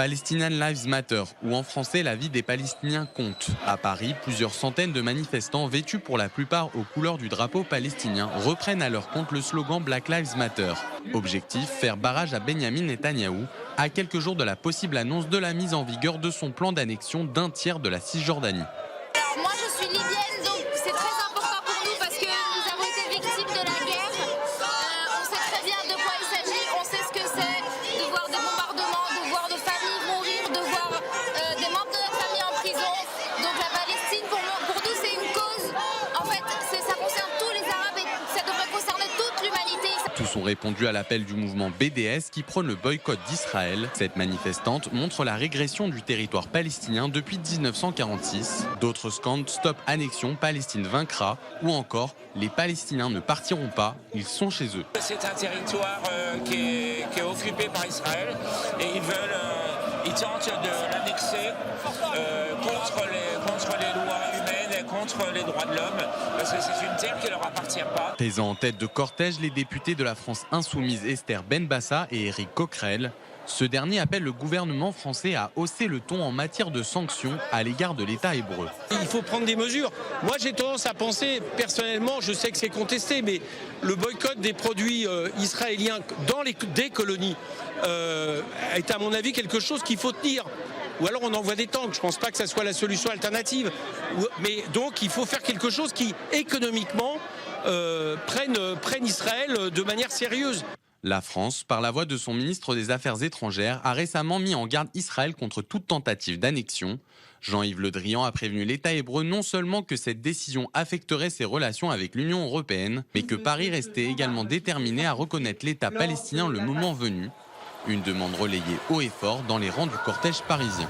Palestinian Lives Matter, ou en français la vie des Palestiniens compte. À Paris, plusieurs centaines de manifestants vêtus pour la plupart aux couleurs du drapeau palestinien reprennent à leur compte le slogan Black Lives Matter. Objectif, faire barrage à Benyamin Netanyahou, à quelques jours de la possible annonce de la mise en vigueur de son plan d'annexion d'un tiers de la Cisjordanie. Alors moi je suis libyenne, donc c'est très important pour nous parce que nous avons été victimes de la guerre. On sait très bien de quoi il s'agit, on sait ce que c'est de voir des bombardements, de voir des familles mourir, de voir des membres de notre famille en prison. Donc la Palestine pour nous c'est une cause, en fait ça concerne tous les Arabes et ça devrait concerner toute l'humanité. Tous ont répondu à l'appel du mouvement BDS qui prône le boycott d'Israël. Cette manifestante montre la régression du territoire palestinien depuis 1946. D'autres scandent Stop annexion, Palestine vaincra ou encore les Palestiniens ne partiront pas, ils sont chez eux. C'est un territoire qui est occupé par Israël et ils tentent de l'annexer contre les lois humaines et contre les droits de l'homme parce que c'est une terre qui ne leur appartient pas. Présents en tête de cortège, les députés de la France insoumise Esther Benbassa et Éric Coquerel. Ce dernier appelle le gouvernement français à hausser le ton en matière de sanctions à l'égard de l'État hébreu. Il faut prendre des mesures. Moi, j'ai tendance à penser, personnellement, je sais que c'est contesté, mais le boycott des produits israéliens des colonies est à mon avis quelque chose qu'il faut tenir. Ou alors on envoie des tanks, je ne pense pas que ça soit la solution alternative. Mais donc il faut faire quelque chose qui, économiquement, prenne Israël de manière sérieuse. La France, par la voix de son ministre des Affaires étrangères, a récemment mis en garde Israël contre toute tentative d'annexion. Jean-Yves Le Drian a prévenu l'État hébreu non seulement que cette décision affecterait ses relations avec l'Union européenne, mais que Paris restait également déterminé à reconnaître l'État palestinien le moment venu. Une demande relayée haut et fort dans les rangs du cortège parisien.